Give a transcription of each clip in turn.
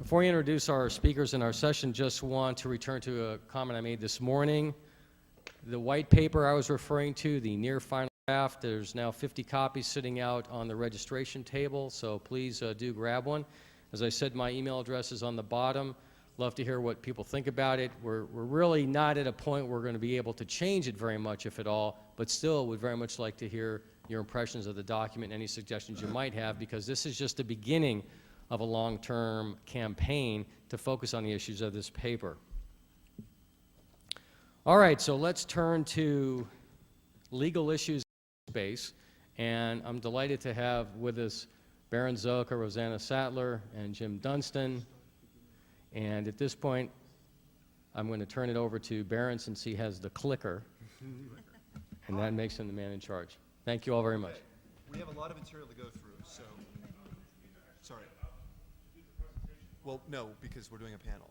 Before we introduce our speakers in our session, just want to return to a comment I made this morning. The white paper I was referring to, the near final draft, there's now 50 copies sitting out on the registration table, so please do grab one. As I said, my email address is on the bottom. Love to hear what people think about it. We're really not at a point where we're going to be able to change it very much, if at all, but still would very much like to hear your impressions of the document, any suggestions you might have, because this is just the beginning of a long-term campaign to focus on the issues of this paper. All right, so let's turn to legal issues in space, and I'm delighted to have with us Berin Szoka, Rosanna Sattler, and Jim Dunstan. And at this point, I'm going to turn it over to Berin since he has the clicker, and that makes him the man in charge. Thank you all very much. Okay. We have a lot of material to go through, so, sorry. Well, no, because we're doing a panel.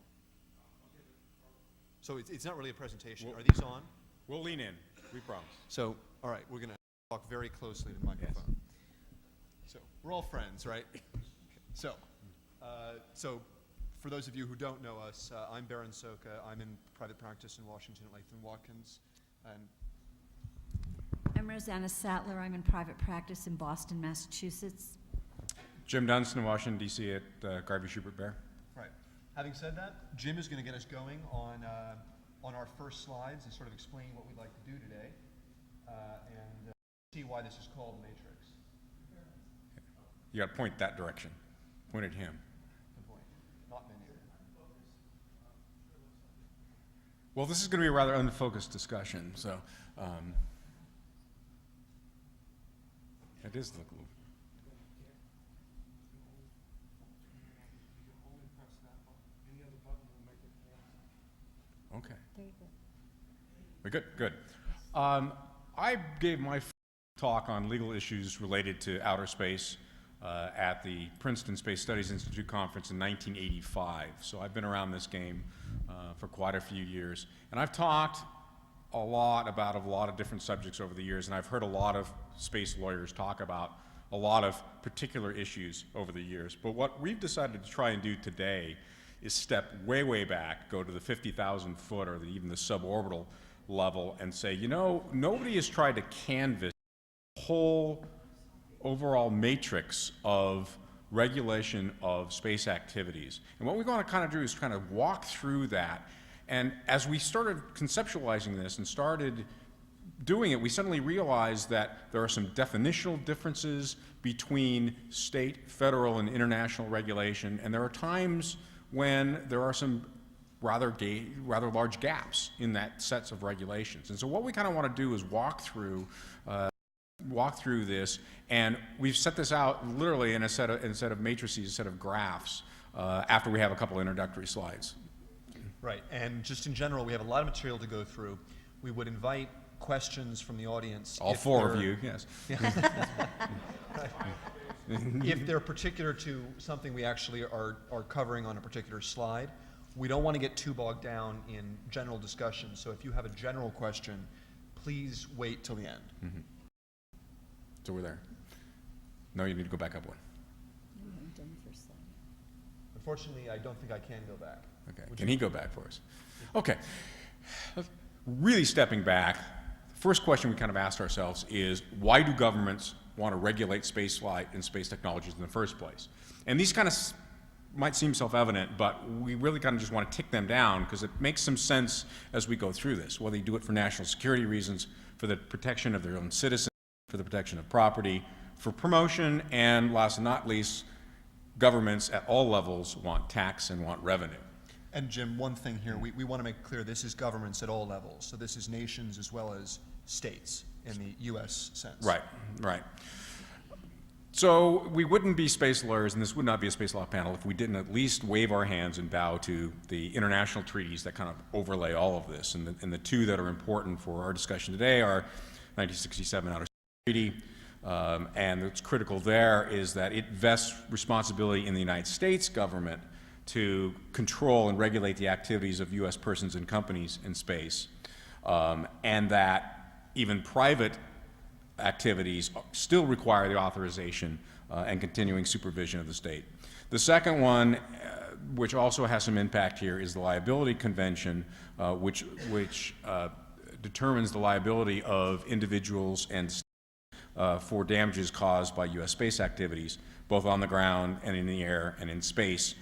So it's not really a presentation. Are these on? We'll lean in, we promise. So, all right, we're going to talk very closely to the microphone. Yes. So, we're all friends, right? Okay. So for those of you who don't know us, I'm Berin Szoka. I'm in private practice in Washington at Latham & Watkins. And I'm Rosanna Sattler. I'm in private practice in Boston, Massachusetts. Jim Dunstan, Washington, D.C. at Garvey Shubert Bear. right. Having said that, Jim is going to get us going on our first slides and sort of explain what we'd like to do today and see why this is called the Matrix. You got to point that direction. Point at him. Good point. Not many. Well, this is going to be a rather unfocused discussion, so it is the glue. Okay. There you go. We're good, good. I gave my talk on legal issues related to outer space at the Princeton Space Studies Institute conference in 1985. So I've been around this game for quite a few years. And I've talked a lot about a lot of different subjects over the years, and I've heard a lot of space lawyers talk about a lot of particular issues over the years. But what we've decided to try and do today is step way, way back, go to the 50,000 foot or even the suborbital level and say, you know, nobody has tried to canvass the whole overall matrix of regulation of space activities. And what we want to kind of do is kind of walk through that. And as we started conceptualizing this and started doing it, we suddenly realized that there are some definitional differences between state, federal, and international regulation, and there are times when there are some rather large gaps in that sets of regulations. And so what we kind of want to do is walk through this, and we've set this out literally in a set of matrices, a set of graphs, after we have a couple introductory slides. Right, and just in general, we have a lot of material to go through. We would invite questions from the audience. All four of you, yes. If they're particular to something we actually are covering on a particular slide, we don't want to get too bogged down in general discussion. So if you have a general question, please wait till the end. Mm-hmm. So we're there. No, you need to go back up one. We haven't done the first slide. Unfortunately, I don't think I can go back. Okay, can he go back for us? Okay, really stepping back, the first question we kind of asked ourselves is, why do governments want to regulate spaceflight and space technologies in the first place? And these kind of might seem self-evident, but we really kind of just want to tick them down because it makes some sense as we go through this, whether they do it for national security reasons, for the protection of their own citizens, for the protection of property, for promotion, and last but not least, governments at all levels want tax and want revenue. And Jim, one thing here, we want to make clear this is governments at all levels. So this is nations as well as states in the U.S. sense. Right, right. So we wouldn't be space lawyers, and this would not be a space law panel, if we didn't at least wave our hands and bow to the international treaties that kind of overlay all of this. And the two that are important for our discussion today are 1967 Outer Space Treaty, and what's critical there is that it vests responsibility in the United States government to control and regulate the activities of U.S. persons and companies in space, and that even private activities still require the authorization and continuing supervision of the state. The second one, which also has some impact here, is the liability convention, which determines the liability of individuals and states for damages caused by U.S. space activities, both on the ground and in the air and in space,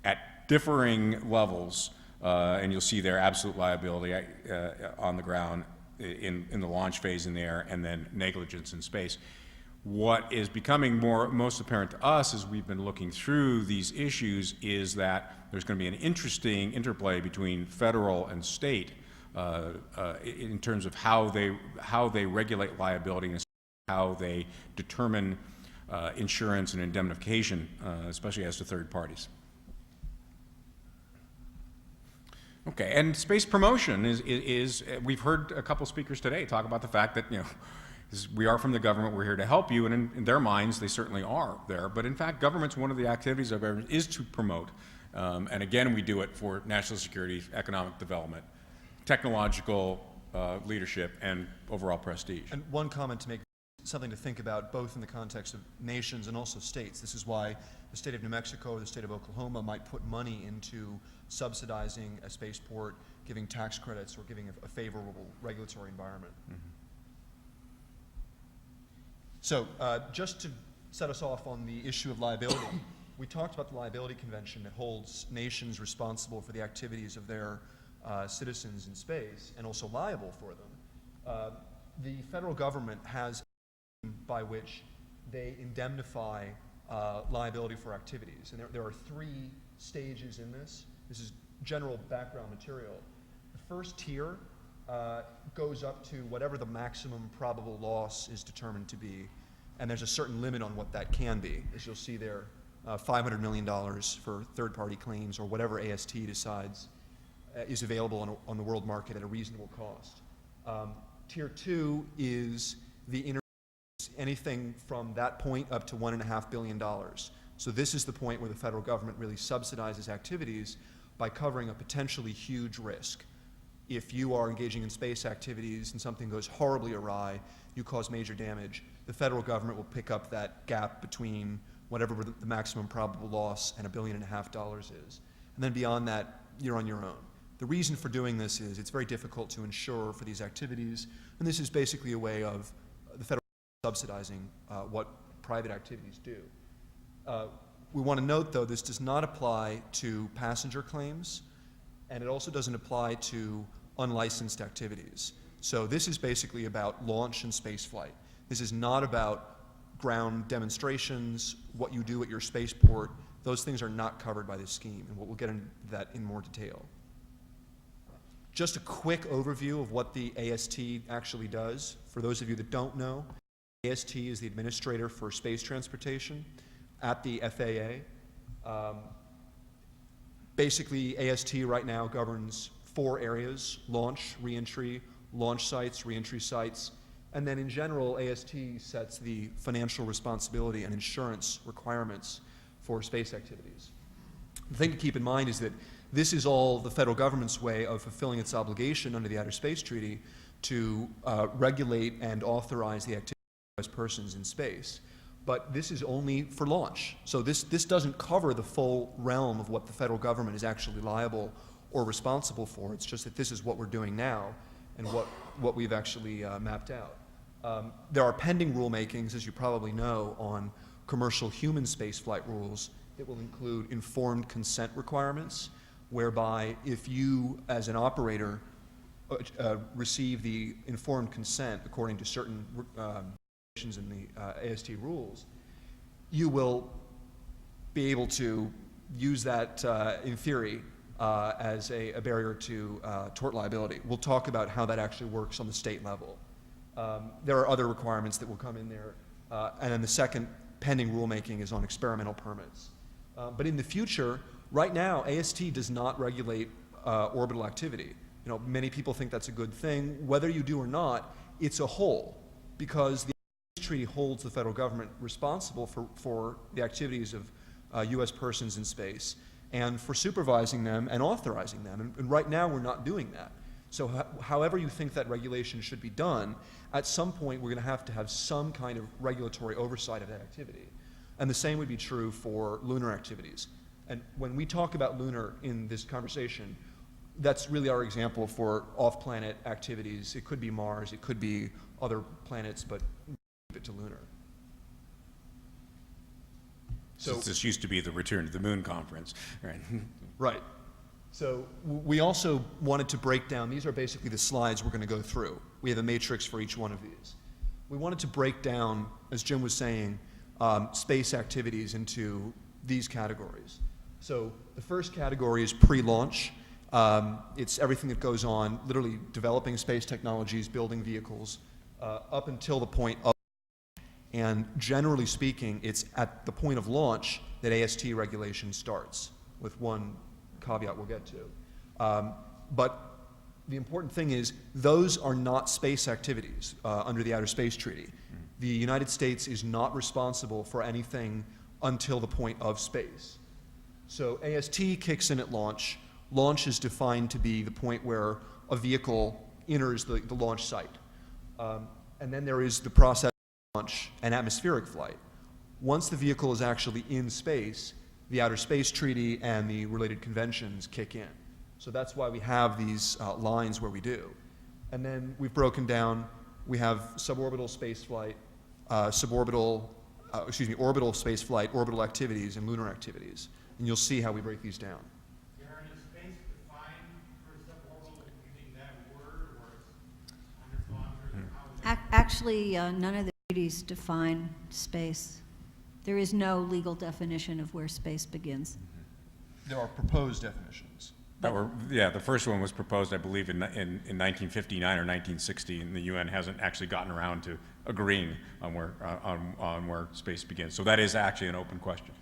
at differing levels. And you'll see their absolute liability on the ground in the launch phase in the air, and then negligence in space. What is becoming most apparent to us as we've been looking through these issues is that there's going to be an interesting interplay between federal and state in terms of how they regulate liability and how they determine insurance and indemnification, especially as to third parties. Okay, and space promotion is we've heard a couple speakers today talk about the fact that, you know, we are from the government, we're here to help you, and in their minds, they certainly are there. But in fact, government's one of the activities of government is to promote. And again, we do it for national security, economic development, technological leadership, and overall prestige. And one comment to make, something to think about both in the context of nations and also states. This is why the state of New Mexico or the state of Oklahoma might put money into subsidizing a spaceport, giving tax credits, or giving a favorable regulatory environment. Mm-hmm. So just to set us off on the issue of liability, we talked about the liability convention that holds nations responsible for the activities of their citizens in space and also liable for them. The federal government has a mechanism by which they indemnify liability for activities. And there are three stages in this. This is general background material. The first tier goes up to whatever the maximum probable loss is determined to be, and there's a certain limit on what that can be. As you'll see there, $500 million for third-party claims, or whatever AST decides is available on the world market at a reasonable cost. Tier 2 is anything from that point up to $1.5 billion. So this is the point where the federal government really subsidizes activities by covering a potentially huge risk. If you are engaging in space activities and something goes horribly awry, you cause major damage, the federal government will pick up that gap between whatever the maximum probable loss and $1.5 billion is. And then beyond that, you're on your own. The reason for doing this is it's very difficult to insure for these activities, and this is basically a way of the federal government subsidizing what private activities do. We want to note, though, this does not apply to passenger claims, and it also doesn't apply to unlicensed activities. So this is basically about launch and space flight. This is not about ground demonstrations, what you do at your spaceport. Those things are not covered by this scheme, and we'll get into that in more detail. Just a quick overview of what the AST actually does. For those of you that don't know, AST is the administrator for space transportation at the FAA. Basically, AST right now governs 4 areas: launch, reentry, launch sites, reentry sites, and then in general, AST sets the financial responsibility and insurance requirements for space activities. The thing to keep in mind is that this is all the federal government's way of fulfilling its obligation under the Outer Space Treaty to regulate and authorize the activity of U.S. persons in space. But this is only for launch. So this doesn't cover the full realm of what the federal government is actually liable or responsible for. It's just that this is what we're doing now and what we've actually mapped out. There are pending rulemakings, as you probably know, on commercial human spaceflight rules that will include informed consent requirements, whereby if you, as an operator, receive the informed consent according to certain in the AST rules, you will be able to use that, in theory, as a barrier to tort liability. We'll talk about how that actually works on the state level. There are other requirements that will come in there, and then the second pending rulemaking is on experimental permits. But in the future, right now, AST does not regulate orbital activity. You know, many people think that's a good thing. Whether you do or not, it's a whole, because the treaty holds the federal government responsible for the activities of U.S. persons in space and for supervising them and authorizing them. And right now, we're not doing that. So however you think that regulation should be done, at some point we're going to have some kind of regulatory oversight of that activity. And the same would be true for lunar activities. And when we talk about lunar in this conversation, that's really our example for off-planet activities. It could be Mars, it could be other planets, but keep it to lunar. So This used to be the Return to the Moon conference, right? right. So we also wanted to break down, these are basically the slides we're going to go through. We have a matrix for each one of these. We wanted to break down, as Jim was saying, space activities into these categories. So the first category is pre-launch. It's everything that goes on, literally developing space technologies, building vehicles, up until the point of, and generally speaking, it's at the point of launch that AST regulation starts, with one caveat we'll get to. But the important thing is, those are not space activities under the Outer Space Treaty. The United States is not responsible for anything until the point of space. So AST kicks in at launch. Launch is defined to be the point where a vehicle enters the launch site. And then there is the process of launch and atmospheric flight. Once the vehicle is actually in space, the Outer Space Treaty and the related conventions kick in. So that's why we have these lines where we do. And then we've broken down, we have suborbital spaceflight, orbital spaceflight, orbital activities, and lunar activities. And you'll see how we break these down. Is there any space defined for suborbital using that word, or it's undergone, or how is it? Actually, none of the treaties define space. There is no legal definition of where space begins. There are proposed definitions. The first one was proposed, I believe, in 1959 or 1960, and the UN hasn't actually gotten around to agreeing on where space begins. So that is actually an open question.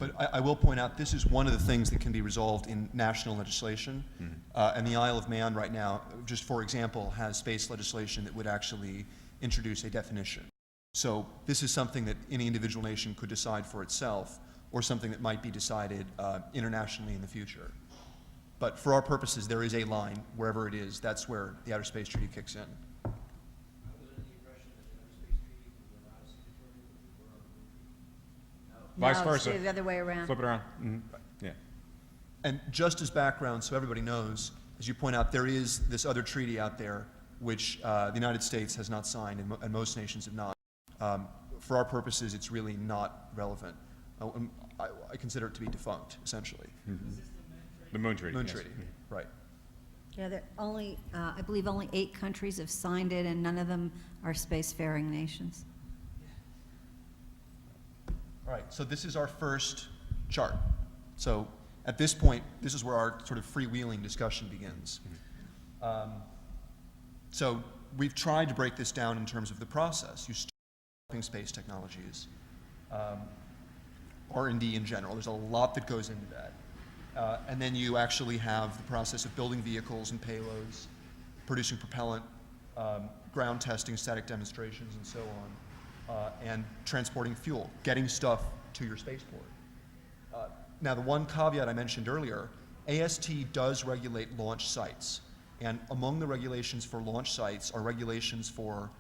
But I will point out, this is one of the things that can be resolved in national legislation. And the Isle of Man right now, just for example, has space legislation that would actually introduce a definition. So this is something that any individual nation could decide for itself, or something that might be decided internationally in the future. But for our purposes, there is a line, wherever it is, that's where the Outer Space Treaty kicks in. Vice No, versa. it's the other way around. Flip it around. Yeah. And just as background, so everybody knows, as you point out, there is this other treaty out there which the United States has not signed, and most nations have not. For our purposes, it's really not relevant. I consider it to be defunct, essentially. The Moon Treaty. Moon yes. Treaty, right. Yeah, there only, I believe only 8 countries have signed it, and none of them are spacefaring nations. All right, so this is our first chart. So at this point, this is where our sort of freewheeling discussion begins. So we've tried to break this down in terms of the process. You start developing space technologies, R&D in general. There's a lot that goes into that. And then you actually have the process of building vehicles and payloads, producing propellant, ground testing, static demonstrations, and so on, and transporting fuel, getting stuff to your spaceport. Now, the one caveat I mentioned earlier, AST does regulate launch sites. And among the regulations for launch sites are regulations for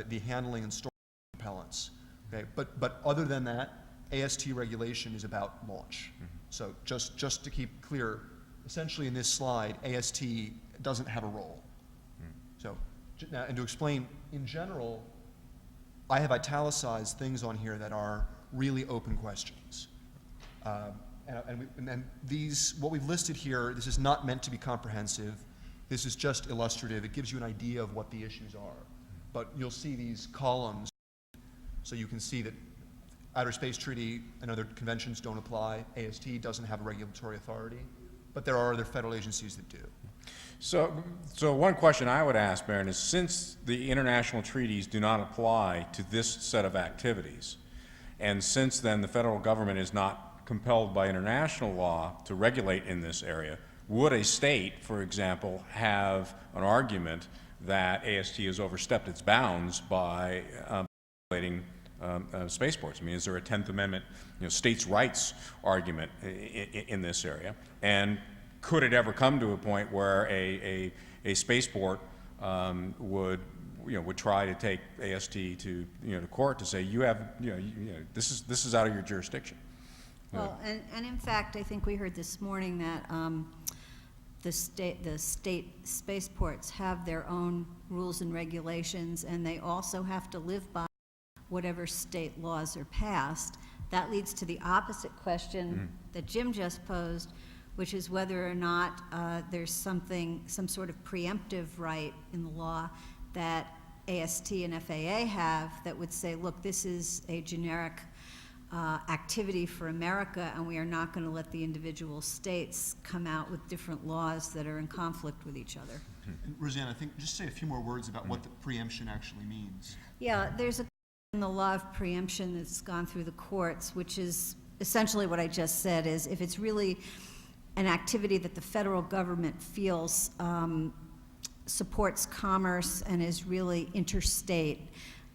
the handling and storage of propellants. Okay? But other than that, AST regulation is about launch. So just to keep clear, essentially in this slide, AST doesn't have a role. So, now, and to explain, in general, I have italicized things on here that are really open questions. And these, what we've listed here, this is not meant to be comprehensive. This is just illustrative. It gives you an idea of what the issues are. But you'll see these columns, so you can see that Outer Space Treaty and other conventions don't apply. AST doesn't have a regulatory authority, but there are other federal agencies that do. So one question I would ask, Berin, is since the international treaties do not apply to this set of activities, and since then the federal government is not compelled by international law to regulate in this area, would a state, for example, have an argument that AST has overstepped its bounds by regulating spaceports? I mean, is there a 10th Amendment, states' rights argument in this area? And could it ever come to a point where a spaceport would try to take AST to to court to say you have this is out of your jurisdiction. Well, and in fact, I think we heard this morning that the state spaceports have their own rules and regulations, and they also have to live by whatever state laws are passed. That leads to the opposite question that Jim just posed, which is whether or not there's some sort of preemptive right in the law that AST and FAA have that would say, look, this is a generic activity for America, and we are not going to let the individual states come out with different laws that are in conflict with each other. And Roseanne, I think just say a few more words about what the preemption actually means. Yeah, there's a in the law of preemption that's gone through the courts, which is essentially what I just said, is if it's really an activity that the federal government feels supports commerce and is really interstate,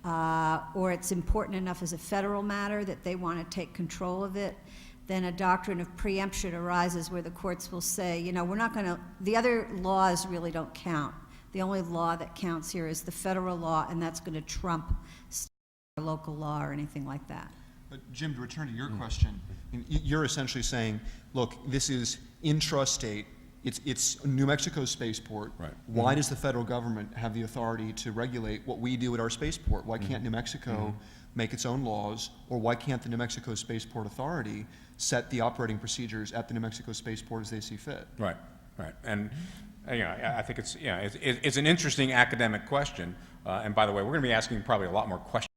or it's important enough as a federal matter that they want to take control of it, then a doctrine of preemption arises where the courts will say, we're not going to, the other laws really don't count. The only law that counts here is the federal law, and that's going to trump state or local law or anything like that. But Jim, to return to your question, you're essentially saying, look, this is intrastate. It's New Mexico spaceport. Right. Why does the federal government have the authority to regulate what we do at our spaceport? Why can't New Mexico make its own laws, or why can't the New Mexico Spaceport Authority set the operating procedures at the New Mexico spaceport as they see fit? Right, right, and I think it's an interesting academic question. And by the way, we're going to be asking probably a lot more questions.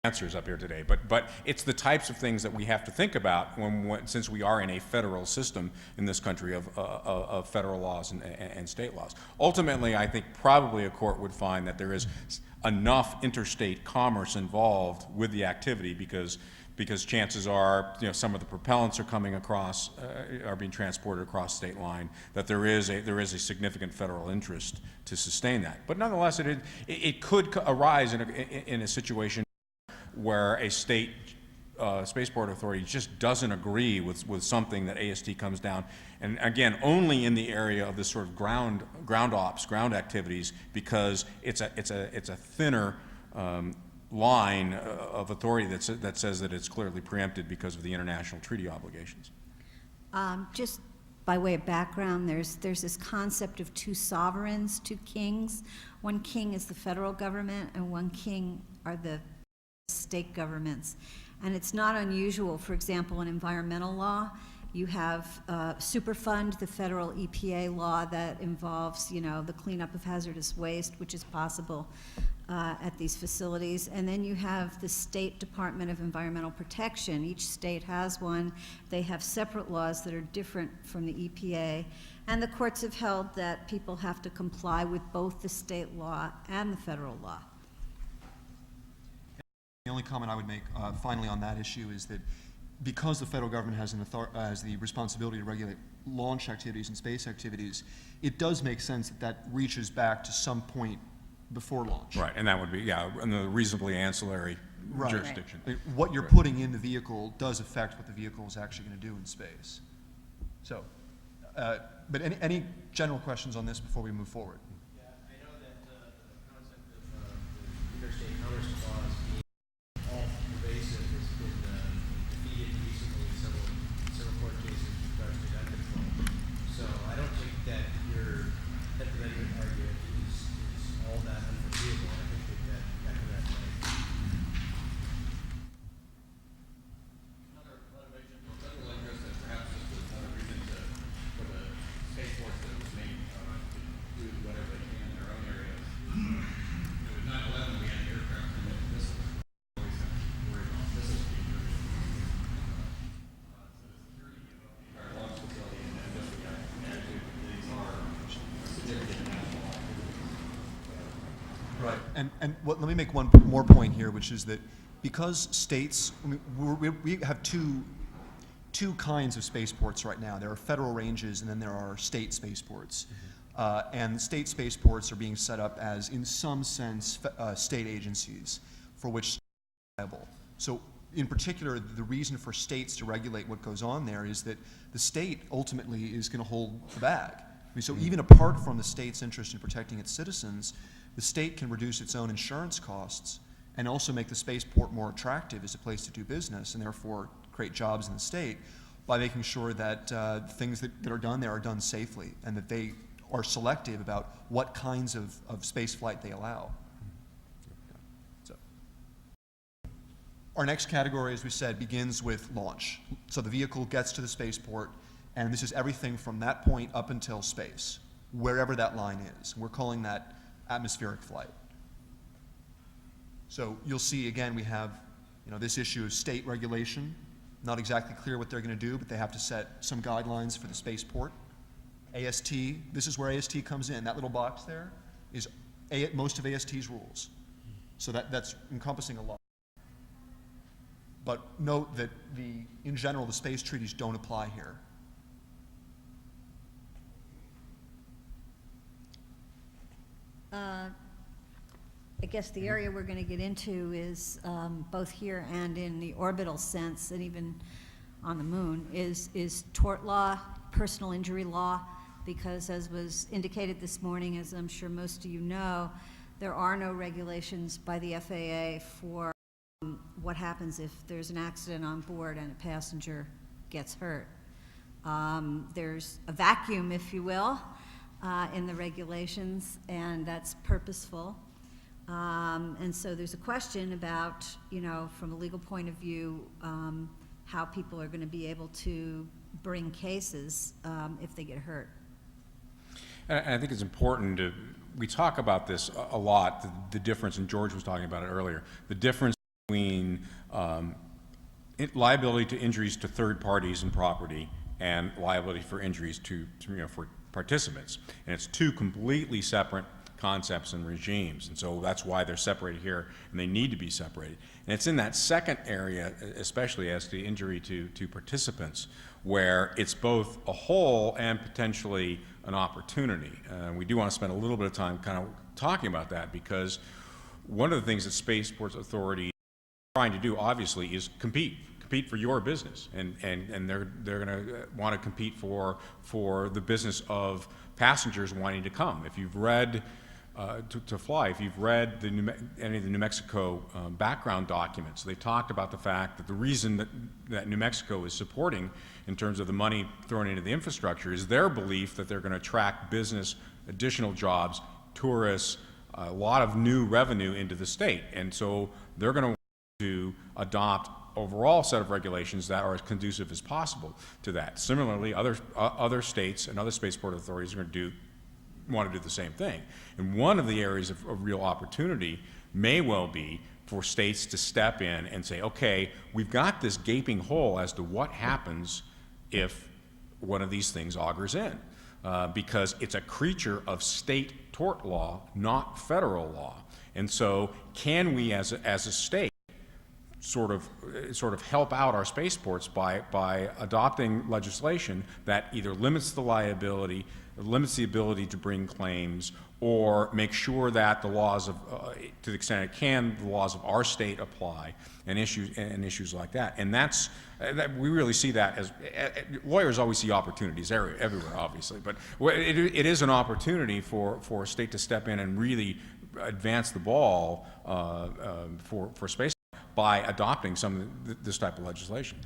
Answers up here today, but it's the types of things that we have to think about since we are in a federal system in this country of federal laws and state laws. Ultimately, I think probably a court would find that there is enough interstate commerce involved with the activity because chances are some of the propellants are coming across are being transported across state line, that there is a significant federal interest to sustain that. But nonetheless, it could arise in a situation where a state spaceport authority just doesn't agree with something that AST comes down, and again, only in the area of this sort of ground activities, because it's a thinner line of authority that says that it's clearly preempted because of the international treaty obligations. Just by way of background, there's this concept of two sovereigns, two kings. One king is the federal government, and one king are the state governments. And it's not unusual, for example, in environmental law, you have Superfund, the federal EPA law that involves, the cleanup of hazardous waste, which is possible at these facilities. And then you have the State Department of Environmental Protection. Each state has one. They have separate laws that are different from the EPA. And the courts have held that people have to comply with both the state law and the federal law. The only comment I would make finally on that issue is that because the federal government has the responsibility to regulate launch activities and space activities, it does make sense that reaches back to some point before launch. Right, and that would be, in the reasonably ancillary jurisdiction. Right. What you're putting in the vehicle does affect what the vehicle is actually going to do in space. So, but any general questions on this before we move forward? Yeah, I know that the concept of the interstate commerce clause all pervasive has been defeated recently in several court cases with regards to gun control. So I don't think that your Fifth Amendment argument is all that unforeseeable. I think that that's right. Another motivation for federal interest, and perhaps just another reason for the spaceports that was made to do whatever they can in their own areas. With 9/11, we had aircraft and missiles. Always have to worry about missiles being driven. So the security of the entire launch facility and what we have attitude to these are significant national activities. Right, and let me make one more point here, which is that because states, we have two kinds of spaceports right now. There are federal ranges, and then there are state spaceports. And state spaceports are being set up as, in some sense, state agencies for which liable. So in particular, the reason for states to regulate what goes on there is that the state ultimately is going to hold the bag. I mean, so even apart from the state's interest in protecting its citizens, the state can reduce its own insurance costs and also make the spaceport more attractive as a place to do business, and therefore create jobs in the state by making sure that things that are done there are done safely, and that they are selective about what kinds of space flight they allow. So, our next category, as we said, begins with launch. So the vehicle gets to the spaceport, and this is everything from that point up until space, wherever that line is. We're calling that atmospheric flight. So you'll see, again, we have this issue of state regulation. Not exactly clear what they're going to do, but they have to set some guidelines for the spaceport. AST, this is where AST comes in. That little box there is most of AST's rules. So that's encompassing a lot. But note that in general, the space treaties don't apply here. I guess the area we're going to get into is both here and in the orbital sense, and even on the moon, is tort law, personal injury law, because as was indicated this morning, as I'm sure most of you know, there are no regulations by the FAA for what happens if there's an accident on board and a passenger gets hurt. There's a vacuum, if you will, in the regulations, and that's purposeful. And so there's a question about, from a legal point of view, how people are going to be able to bring cases if they get hurt. And I think it's important we talk about this a lot, the difference, and George was talking about it earlier, the difference between liability to injuries to third parties and property and liability for injuries for participants. And it's two completely separate concepts and regimes, and so that's why they're separated here, and they need to be separated. And it's in that second area, especially as to injury to participants, where it's both a whole and potentially an opportunity. We do want to spend a little bit of time kind of talking about that, because one of the things that Spaceports Authority is trying to do, obviously, is compete for your business, and they're going to want to compete for the business of passengers wanting to come. If you've read to fly, if you've read any of the New Mexico background documents, they talked about the fact that the reason that New Mexico is supporting, in terms of the money thrown into the infrastructure, is their belief that they're going to attract business, additional jobs, tourists, a lot of new revenue into the state. And so they're going to want to adopt overall set of regulations that are as conducive as possible to that. Similarly, other states and other spaceport authorities are going to want to do the same thing. And one of the areas of real opportunity may well be for states to step in and say, okay, we've got this gaping hole as to what happens if one of these things augers in, because it's a creature of state tort law, not federal law. And so can we as a state sort of help out our spaceports by adopting legislation that either limits the liability, limits the ability to bring claims, or make sure that the laws of, to the extent it can, the laws of our state apply, and issues like that. And we really see that as lawyers always see opportunities everywhere, obviously, but it is an opportunity for a state to step in and really advance the ball for space by adopting this type of legislation.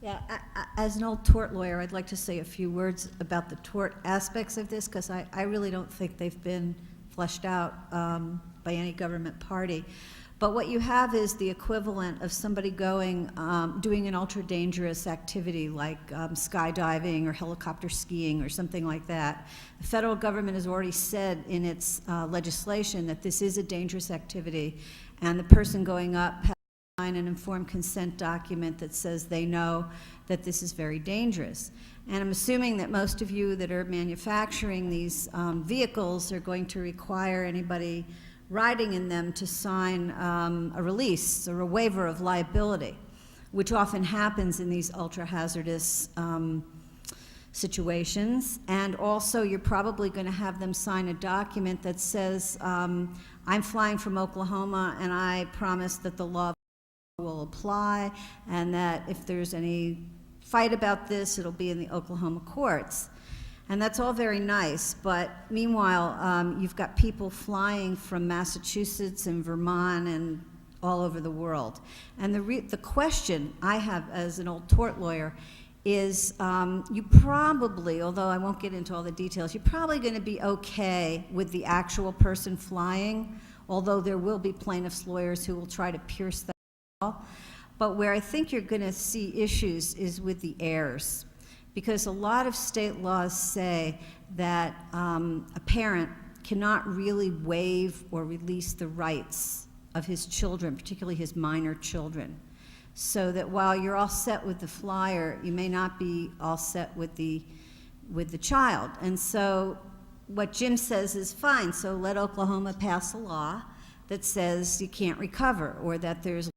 Yeah, as an old tort lawyer, I'd like to say a few words about the tort aspects of this, because I really don't think they've been fleshed out by any government party. But what you have is the equivalent of somebody doing an ultra-dangerous activity like skydiving or helicopter skiing or something like that. The federal government has already said in its legislation that this is a dangerous activity, and the person going up has to sign an informed consent document that says they know that this is very dangerous. And I'm assuming that most of you that are manufacturing these vehicles are going to require anybody riding in them to sign a release or a waiver of liability, which often happens in these ultra-hazardous situations. And also, you're probably going to have them sign a document that says, I'm flying from Oklahoma, and I promise that the law will apply, and that if there's any fight about this, it'll be in the Oklahoma courts. And that's all very nice, but meanwhile, you've got people flying from Massachusetts and Vermont and all over the world. And the question I have as an old tort lawyer is you probably, although I won't get into all the details, you're probably going to be okay with the actual person flying, although there will be plaintiffs' lawyers who will try to pierce that wall. But where I think you're going to see issues is with the heirs, because a lot of state laws say that a parent cannot really waive or release the rights of his children, particularly his minor children. So that while you're all set with the flyer, you may not be all set with the child. And so what Jim says is fine, so let Oklahoma pass a law that says you can't recover, or that there's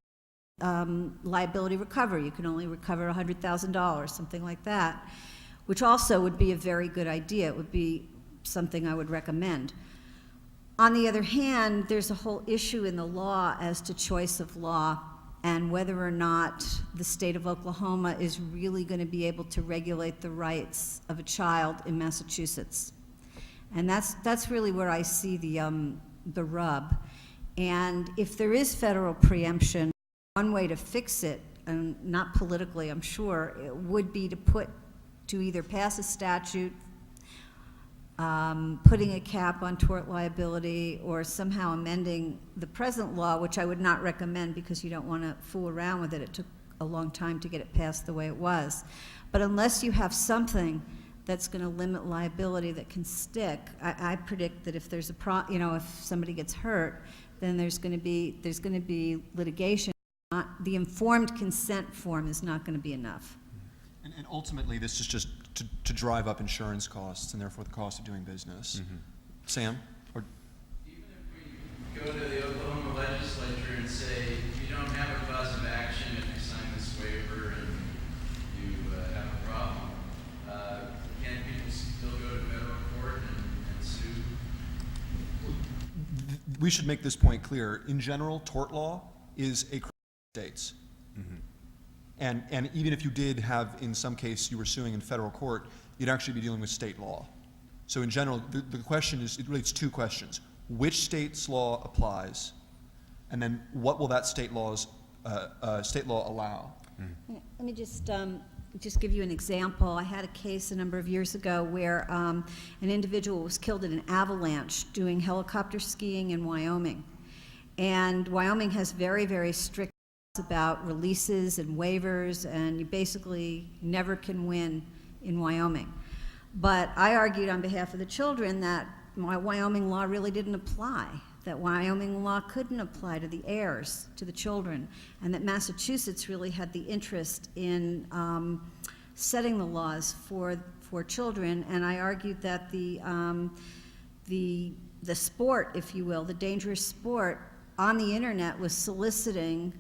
liability recovery. You can only recover $100,000, something like that, which also would be a very good idea. It would be something I would recommend. On the other hand, there's a whole issue in the law as to choice of law and whether or not the state of Oklahoma is really going to be able to regulate the rights of a child in Massachusetts. And that's really where I see the rub. And if there is federal preemption, one way to fix it, and not politically, I'm sure, it would be to either pass a statute putting a cap on tort liability, or somehow amending the present law, which I would not recommend because you don't want to fool around with it. It took a long time to get it passed the way it was. But unless you have something that's going to limit liability that can stick, I predict that if there's if somebody gets hurt, then there's going to be litigation. The informed consent form is not going to be enough. And ultimately, this is just to drive up insurance costs and therefore the cost of doing business. Mm-hmm. Sam? Or Even if we go to the Oklahoma legislature and say, if you don't have a cause of action, if you sign this waiver and you have a problem, can people still go to federal court and sue? we should make this point clear. In general, tort law is a crime of states. Mm-hmm. And even if you did have, in some case, you were suing in federal court, you'd actually be dealing with state law. So in general, the question is, it relates to two questions. Which state's law applies? And then what will that state law allow? Let me just give you an example. I had a case a number of years ago where an individual was killed in an avalanche doing helicopter skiing in Wyoming. And Wyoming has very, very strict laws about releases and waivers, and you basically never can win in Wyoming. But I argued on behalf of the children that my Wyoming law really didn't apply, that Wyoming law couldn't apply to the heirs, to the children, and that Massachusetts really had the interest in setting the laws for children. And I argued that the sport, if you will, the dangerous sport on the internet was soliciting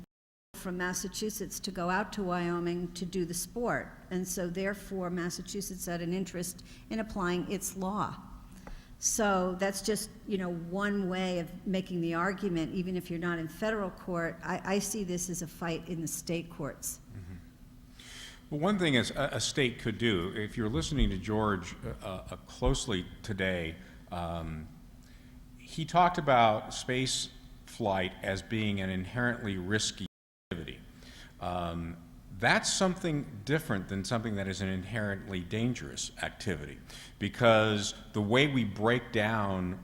from Massachusetts to go out to Wyoming to do the sport. And so therefore Massachusetts had an interest in applying its law. So that's just, one way of making the argument, even if you're not in federal court. I see this as a fight in the state courts. Mm-hmm. Well, one thing is a state could do, if you're listening to George closely today, he talked about space flight as being an inherently risky activity. That's something different than something that is an inherently dangerous activity, because the way we break down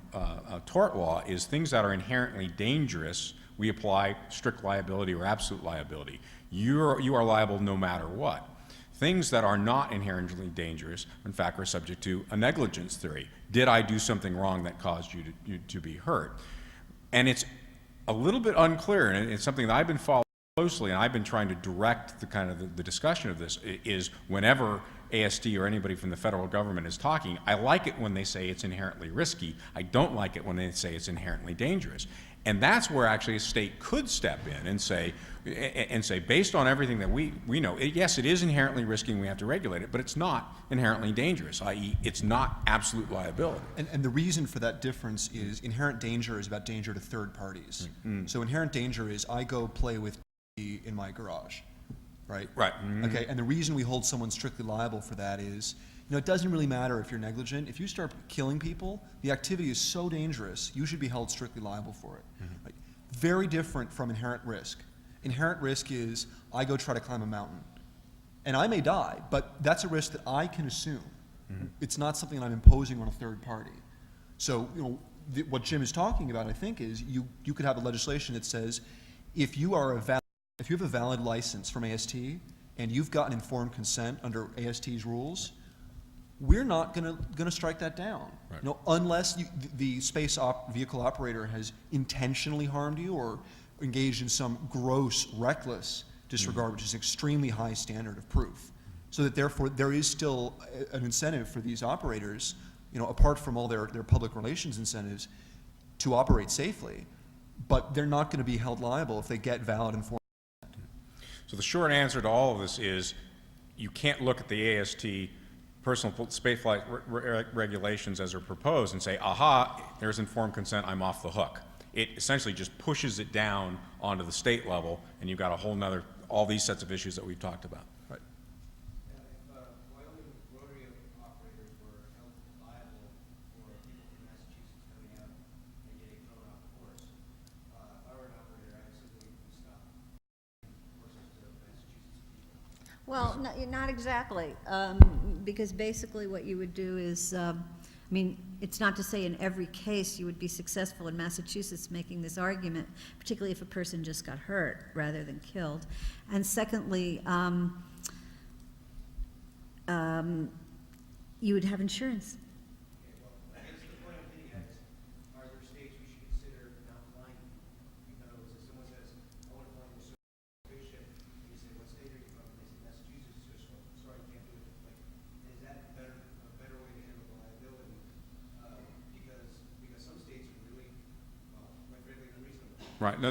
tort law is things that are inherently dangerous, we apply strict liability or absolute liability. You are liable no matter what. Things that are not inherently dangerous, in fact, are subject to a negligence theory. Did I do something wrong that caused you to be hurt? And it's a little bit unclear, and it's something that I've been following closely, and I've been trying to direct the discussion of this, is whenever ASD or anybody from the federal government is talking, I like it when they say it's inherently risky. I don't like it when they say it's inherently dangerous. And that's where actually a state could step in and say, based on everything that we know, yes, it is inherently risky and we have to regulate it, but it's not inherently dangerous, i.e. it's not absolute liability. And the reason for that difference is inherent danger is about danger to third parties. Mm-hmm. So inherent danger is I go play with in my garage, right? Right. Okay, and the reason we hold someone strictly liable for that is, it doesn't really matter if you're negligent. If you start killing people, the activity is so dangerous, you should be held strictly liable for it. Right? Very different from inherent risk. Inherent risk is, I go try to climb a mountain, and I may die, but that's a risk that I can assume. It's not something that I'm imposing on a third party. So, what Jim is talking about, I think, is you could have a legislation that says, if you have a valid license from AST and you've gotten informed consent under AST's rules, we're not going to strike that down. Right. Unless the vehicle operator has intentionally harmed you or engaged in some gross, reckless disregard, which is an extremely high standard of proof. So that therefore there is still an incentive for these operators, apart from all their public relations incentives, to operate safely. But they're not going to be held liable if they get valid informed. So the short answer to all of this is you can't look at the AST personal spaceflight regulations as they're proposed and say, aha, there's informed consent, I'm off the hook. It essentially just pushes it down onto the state level, and you've got a whole nother, all these sets of issues that we've talked about. Right. If Wyoming rotary operators were held liable for people from Massachusetts coming out and getting thrown off the course, if I were an operator, I simply would stop horses to Massachusetts people. Well, not exactly, because basically what you would do is, it's not to say in every case you would be successful in Massachusetts making this argument, particularly if a person just got hurt rather than killed. And secondly, you would have insurance. I guess the point I'm getting at is, are there states we should consider not flying? Because if someone says, I want to fly in a spaceship, and you say, what state are you from? And they say Massachusetts, so sorry, you can't do it. Is that a better way to handle the liability? Because some states are really, quite frankly, unreasonable. Right. No,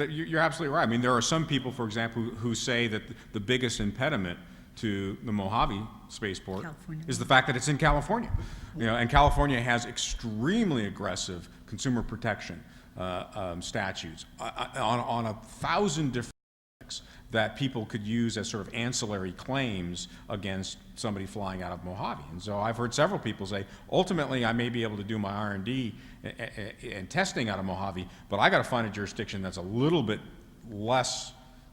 you're absolutely right. I mean, there are some people, for example, who say that the biggest impediment to the Mojave spaceport California. is the fact that it's in California. And California has extremely aggressive consumer protection statutes on 1,000 different topics that people could use as sort of ancillary claims against somebody flying out of Mojave. And so I've heard several people say, ultimately, I may be able to do my R&D and testing out of Mojave, but I got to find a jurisdiction that's a little bit less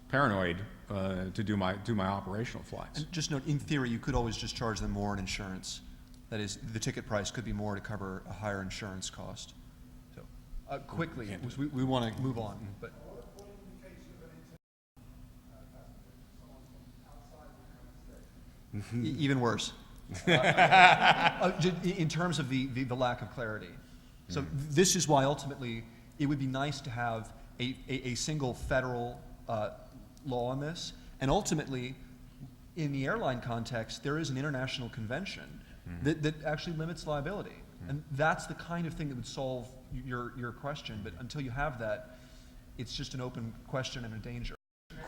paranoid to do my operational flights. And just note, in theory, you could always just charge them more in insurance. That is, the ticket price could be more to cover a higher insurance cost. So, quickly, because we want to move on, but. Even worse. In terms of the lack of clarity. So this is why ultimately it would be nice to have a single federal law on this, and ultimately in the airline context there is an international convention that actually limits liability, and that's the kind of thing that would solve your question. But until you have that, it's just an open question and a danger.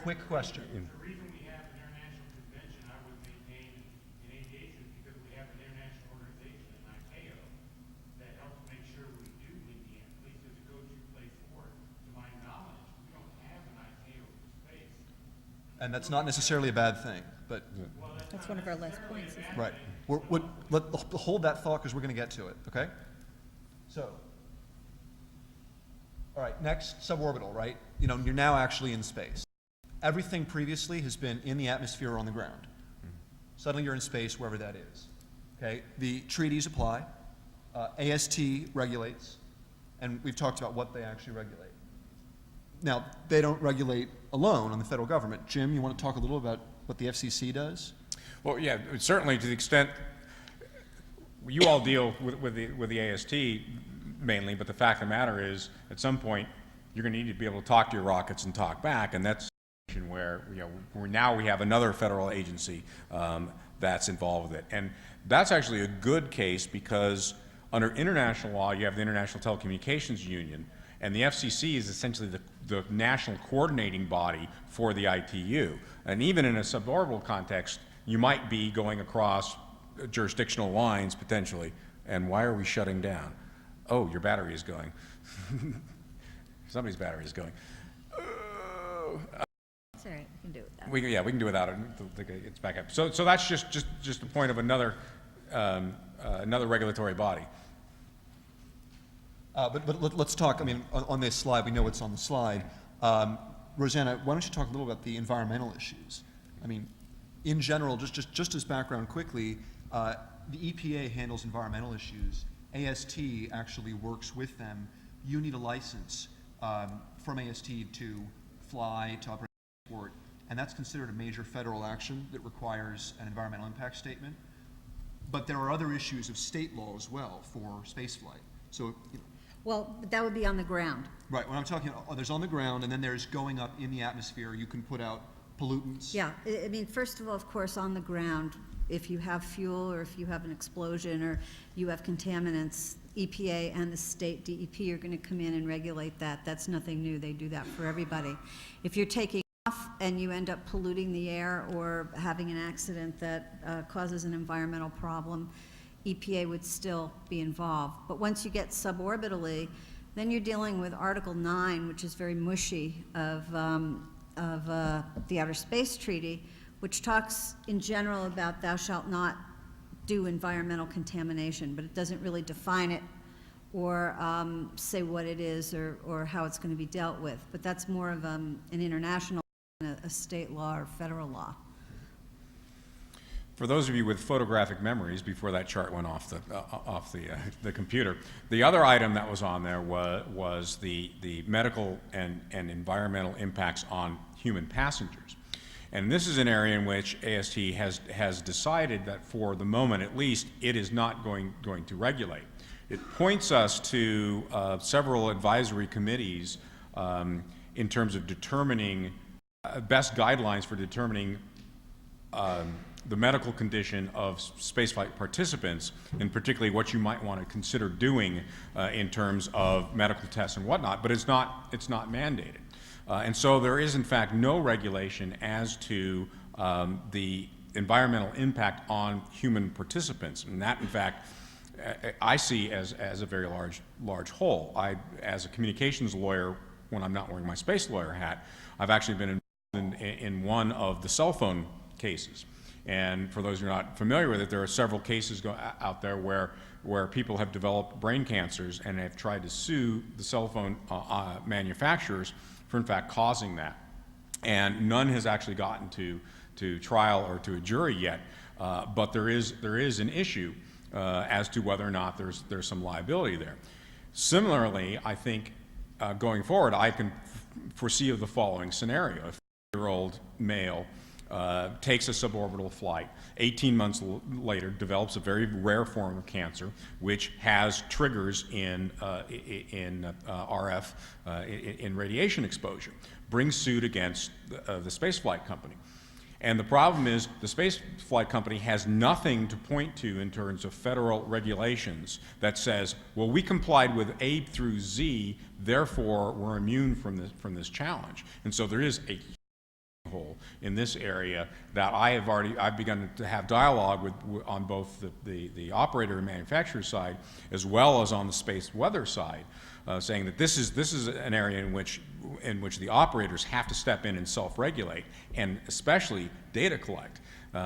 Quick question. The reason we have an international convention, I would maintain in aviation, is because we have an international organization, an ICAO, that helps make sure we do win the end. At least there's a go-to place for it. To my knowledge, we don't have an ICAO for space. And that's not necessarily a bad thing, but That's one of our last points. right. Let's hold that thought because we're going to get to it. Okay. So, all right. Next, suborbital. Right. You're now actually in space. Everything previously has been in the atmosphere or on the ground. Suddenly you're in space, wherever that is. Okay. The treaties apply. AST regulates, and we've talked about what they actually regulate. Now, they don't regulate alone on the federal government. Jim, you want to talk a little about what the FCC does? Well, yeah, certainly to the extent you all deal with the AST mainly, but the fact of the matter is, at some point, you're going to need to be able to talk to your rockets and talk back, and that's where now we have another federal agency that's involved with it, and that's actually a good case because under international law, you have the International Telecommunications Union, and the FCC is essentially the national coordinating body for the ITU, and even in a suborbital context, you might be going across jurisdictional lines potentially. And why are we shutting down? Oh, your battery is going. Somebody's battery is going. It's all right, we can do it without. We can do without it. It's back up. So that's just a point of another regulatory body. But let's talk, I mean, on this slide, we know what's on the slide. Rosanna, why don't you talk a little about the environmental issues? I mean, in general, just as background quickly, the EPA handles environmental issues. AST actually works with them. You need a license from AST to fly, to operate airport, and that's considered a major federal action that requires an environmental impact statement. But there are other issues of state law as well for spaceflight. So, you know, Well, that would be on the ground. right, when I'm talking, there's on the ground, and then there's going up in the atmosphere. You can put out pollutants. Yeah, I mean, first of all, of course, on the ground, if you have fuel or if you have an explosion or you have contaminants, EPA and the state DEP are going to come in and regulate that. That's nothing new. They do that for everybody. If you're taking off and you end up polluting the air or having an accident that causes an environmental problem, EPA would still be involved. But once you get suborbitally, then you're dealing with Article 9, which is very mushy, of the Outer Space Treaty, which talks in general about thou shalt not do environmental contamination, but it doesn't really define it or say what it is or how it's going to be dealt with. But that's more of an international, a state law or federal law. For those of you with photographic memories, before that chart went off the computer, the other item that was on there was the medical and environmental impacts on human passengers. And this is an area in which AST has decided that for the moment at least, it is not going to regulate. It points us to several advisory committees in terms of determining best guidelines for determining the medical condition of spaceflight participants, and particularly what you might want to consider doing in terms of medical tests and whatnot, but it's not mandated. And so there is, in fact, no regulation as to the environmental impact on human participants. And that, in fact, I see as a very large hole. As a communications lawyer, when I'm not wearing my space lawyer hat, I've actually been involved in one of the cell phone cases. And for those who are not familiar with it, there are several cases out there where people have developed brain cancers and have tried to sue the cell phone manufacturers for, in fact, causing that. And none has actually gotten to trial or to a jury yet, but there is an issue as to whether or not there's some liability there. Similarly, I think going forward, I can foresee the following scenario. A 50-year-old male takes a suborbital flight, 18 months later develops a very rare form of cancer, which has triggers in RF, in radiation exposure, brings suit against the spaceflight company. And the problem is the spaceflight company has nothing to point to in terms of federal regulations that says, well, we complied with A through Z, therefore we're immune from this challenge. And so there is a hole in this area that I've begun to have dialogue with on both the operator and manufacturer side as well as on the space weather side, saying that this is an area in which the operators have to step in and self-regulate, and especially data collect.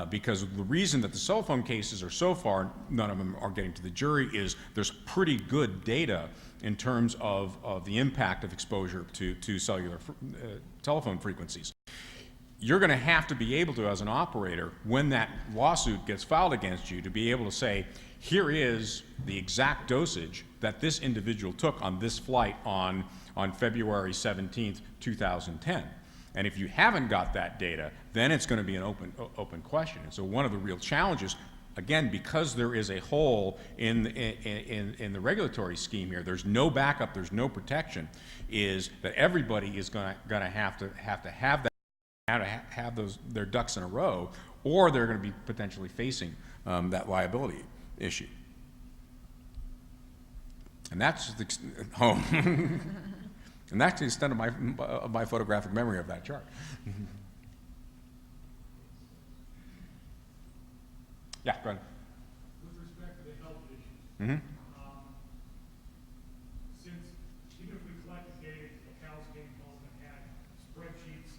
Because the reason that the cell phone cases are so far, none of them are getting to the jury, is there's pretty good data in terms of the impact of exposure to cellular telephone frequencies. You're going to have to be able to, as an operator, when that lawsuit gets filed against you, to be able to say, here is the exact dosage that this individual took on this flight on February 17th, 2010. And if you haven't got that data, then it's going to be an open question. And so one of the real challenges, again, because there is a hole in the regulatory scheme here, there's no backup, there's no protection, is that everybody is going to have that. How to have their ducks in a row, or they're going to be potentially facing that liability issue. And that's the and that's the extent of my photographic memory of that chart. Yeah, go ahead. With respect to the health issues, Mm-hmm. since even if we collected data, the cows came home and had spreadsheets,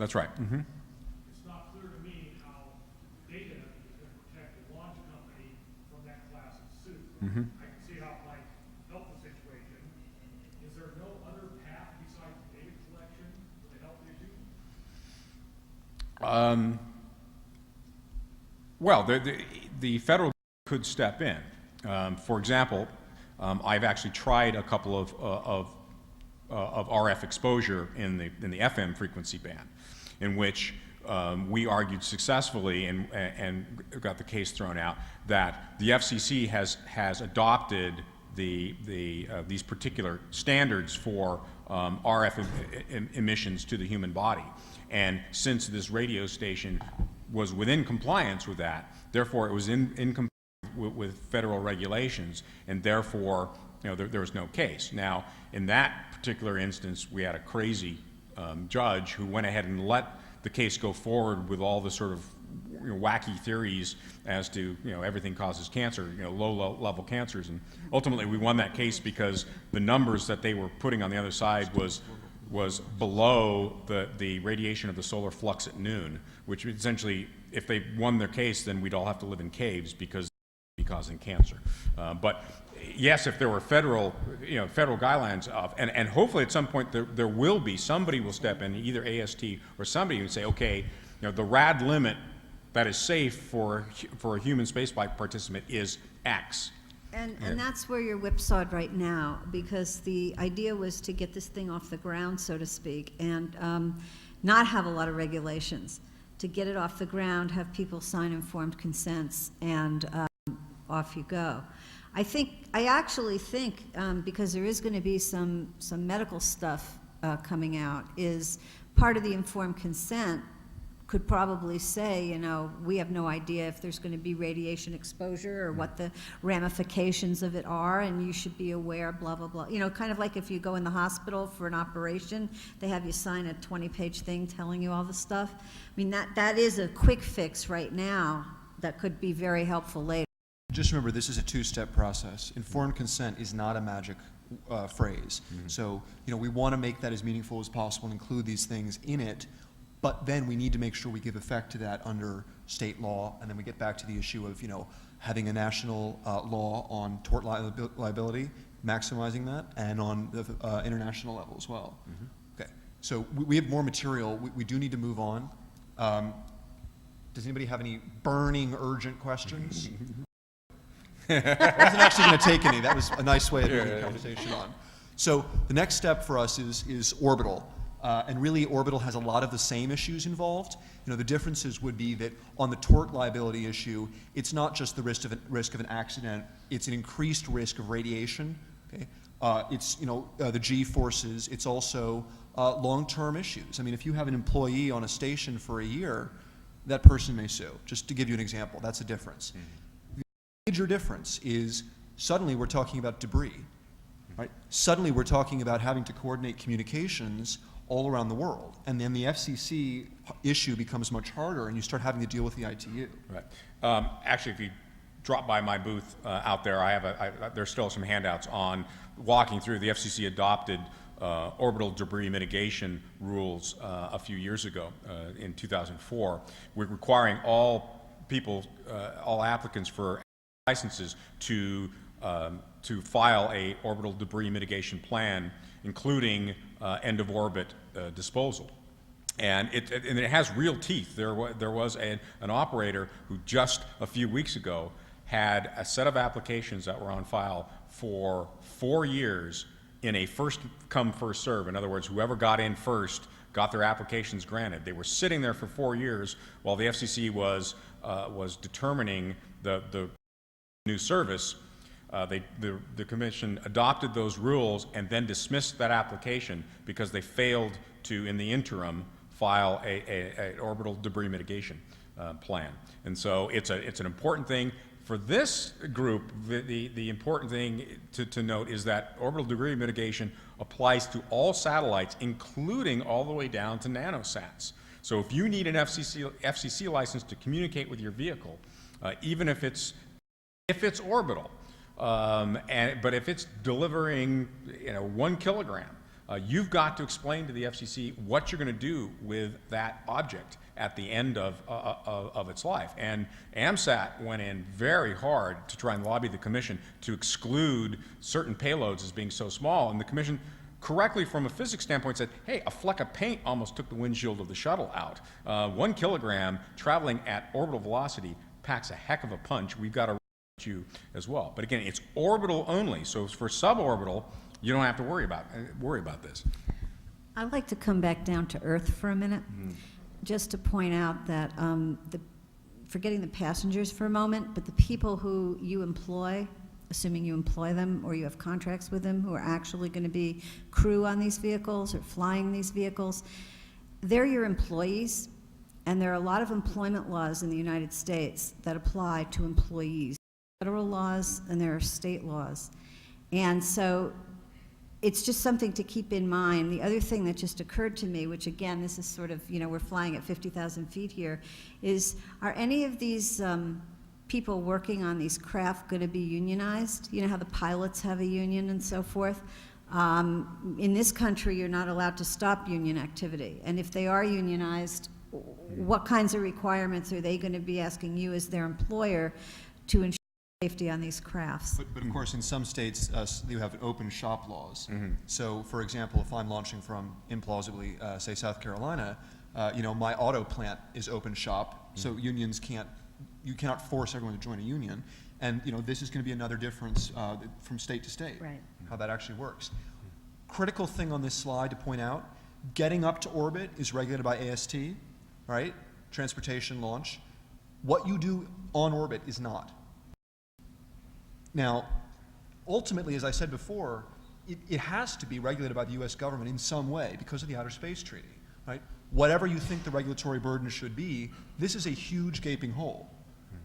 That's right. It's not clear to me how data is going to protect the launch company from that class of suit. I can see how it might help the situation. Is there no other path besides data collection for the health issue? Well, the federal could step in. For example, I've actually tried a couple of RF exposure in the FM frequency band, in which we argued successfully and got the case thrown out that the FCC has adopted these particular standards for RF emissions to the human body, and since this radio station was within compliance with that, therefore it was in compliance with federal regulations, and therefore, there was no case. Now, in that particular instance, we had a crazy judge who went ahead and let the case go forward with all the sort of wacky theories as to everything causes cancer, low level cancers, and ultimately we won that case because the numbers that they were putting on the other side was below the radiation of the solar flux at noon, which essentially, if they won their case, then we'd all have to live in caves because causing cancer. But yes, if there were federal guidelines and hopefully at some point there will be, somebody will step in, either AST or somebody would say, okay, the rad limit that is safe for a human spaceflight participant is X. And that's where you're whipsawed right now, because the idea was to get this thing off the ground, so to speak, and not have a lot of regulations. To get it off the ground, have people sign informed consents, and off you go. I actually think, because there is going to be some medical stuff coming out, is part of the informed consent could probably say, we have no idea if there's going to be radiation exposure or what the ramifications of it are, and you should be aware, blah, blah, blah. Kind of like if you go in the hospital for an operation, they have you sign a 20-page thing telling you all the stuff. I mean, that is a quick fix right now that could be very helpful later. Just remember, this is a two-step process. Informed consent is not a magic phrase. So, we want to make that as meaningful as possible and include these things in it, but then we need to make sure we give effect to that under state law, and then we get back to the issue of, having a national law on tort liability, maximizing that, and on the international level as well. Okay, so we have more material. We do need to move on. Does anybody have any burning, urgent questions? I wasn't actually going to take any. That was a nice way of moving the conversation on. So the next step for us is orbital. And really, orbital has a lot of the same issues involved. The differences would be that on the tort liability issue, it's not just the risk of an accident, it's an increased risk of radiation. Okay? It's, the G forces, it's also long-term issues. I mean, if you have an employee on a station for a year, that person may sue. Just to give you an example, that's a difference. The major difference is suddenly we're talking about debris. Right? Suddenly we're talking about having to coordinate communications all around the world. And then the FCC issue becomes much harder, and you start having to deal with the ITU. Right. Actually, if you drop by my booth out there, there's still some handouts on walking through. The FCC adopted orbital debris mitigation rules a few years ago, in 2004. We're requiring all applicants for licenses to file a orbital debris mitigation plan, including end-of-orbit disposal. And it has real teeth. There was an operator who just a few weeks ago had a set of applications that were on file for 4 years in a first-come, first-serve. In other words, whoever got in first got their applications granted. They were sitting there for 4 years while the FCC was determining the new service. The commission adopted those rules and then dismissed that application because they failed to, in the interim, file an orbital debris mitigation plan. And so it's an important thing. For this group, the important thing to note is that orbital debris mitigation applies to all satellites, including all the way down to nanosats. So if you need an FCC license to communicate with your vehicle, even if it's orbital, but if it's delivering 1 kilogram, You've got to explain to the FCC what you're going to do with that object at the end of its life. And AMSAT went in very hard to try and lobby the commission to exclude certain payloads as being so small, and the commission correctly from a physics standpoint said, hey, a fleck of paint almost took the windshield of the shuttle out. 1 kilogram traveling at orbital velocity packs a heck of a punch. We've got to you as well. But again, it's orbital only, so for suborbital, you don't have to worry about this. I'd like to come back down to Earth for a minute, just to point out that forgetting the passengers for a moment, but the people who you employ, assuming you employ them or you have contracts with them, who are actually going to be crew on these vehicles or flying these vehicles, they're your employees, and there are a lot of employment laws in the United States that apply to employees. Federal laws and there are state laws. And so it's just something to keep in mind. The other thing that just occurred to me, which again, this is sort of, we're flying at 50,000 feet here, is are any of these people working on these craft going to be unionized? You know how the pilots have a union and so forth? In this country, you're not allowed to stop union activity. And if they are unionized, what kinds of requirements are they going to be asking you as their employer to ensure safety on these crafts? But of course, in some states, you have open shop laws. So, for example, if I'm launching from implausibly, say, South Carolina, my auto plant is open shop, so unions you cannot force everyone to join a union. And, this is going to be another difference from state to state, Right. how that actually works. Critical thing on this slide to point out, getting up to orbit is regulated by AST, right? Transportation launch. What you do on orbit is not. Now, ultimately, as I said before, it has to be regulated by the U.S. government in some way because of the Outer Space Treaty, right? Whatever you think the regulatory burden should be, this is a huge gaping hole.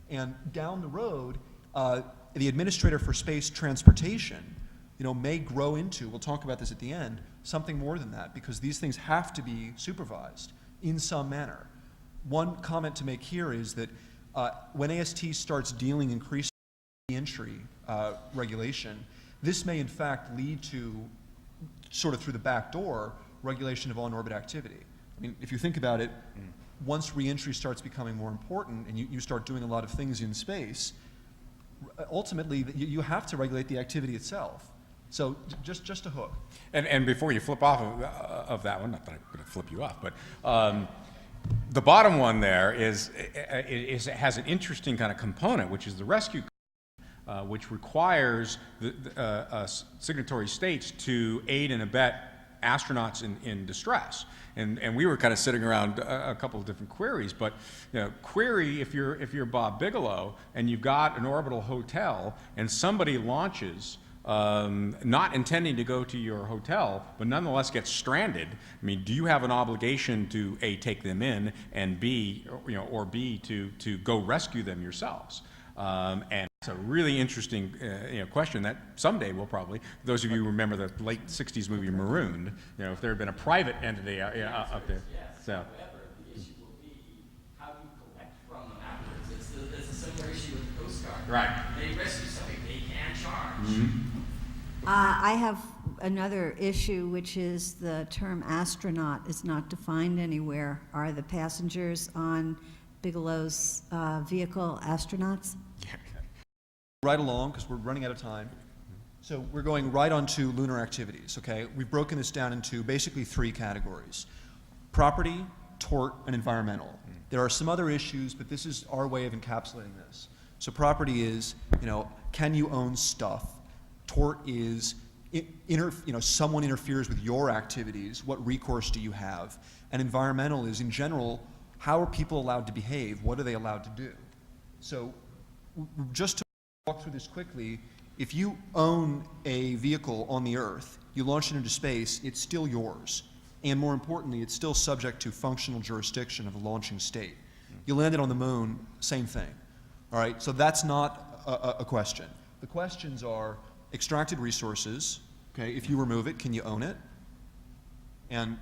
And down the road, the administrator for space transportation, may grow into, we'll talk about this at the end, something more than that, because these things have to be supervised in some manner. One comment to make here is that when AST starts dealing increasingly entry regulation, this may in fact lead to, sort of through the back door, regulation of on-orbit activity. I mean, if you think about it, once re-entry starts becoming more important and you start doing a lot of things in space, ultimately you have to regulate the activity itself. So just a hook. And before you flip off of that one, not that I'm going to flip you off, but the bottom one there it has an interesting kind of component, which is the rescue, which requires the signatory states to aid and abet astronauts in distress. And we were kind of sitting around a couple of different queries, but query if you're Bob Bigelow and you've got an orbital hotel and somebody launches not intending to go to your hotel, but nonetheless gets stranded. I mean, do you have an obligation to A, take them in, and B, or B, to go rescue them yourselves? And it's a really interesting question that someday we'll probably, those of you who remember the late 60s movie Marooned, if there had been a private entity up there. Yes, So. however, the issue will be how do you collect from them afterwards? It's a similar issue with the Coast Guard. Right. They rescue something, they can charge. I have another issue, which is the term astronaut is not defined anywhere. Are the passengers on Bigelow's vehicle astronauts? Right along, because we're running out of time. So we're going right on to lunar activities, okay? We've broken this down into basically 3 categories: property, tort, and environmental. There are some other issues, but this is our way of encapsulating this. So property is, can you own stuff? Tort is, someone interferes with your activities. What recourse do you have? And environmental is, in general, how are people allowed to behave? What are they allowed to do? So just to walk through this quickly, if you own a vehicle on the Earth, you launch it into space, it's still yours. And more importantly, it's still subject to functional jurisdiction of the launching state. You land it on the moon, same thing. All right, so that's not a question. The questions are extracted resources. Okay, if you remove it, can you own it? And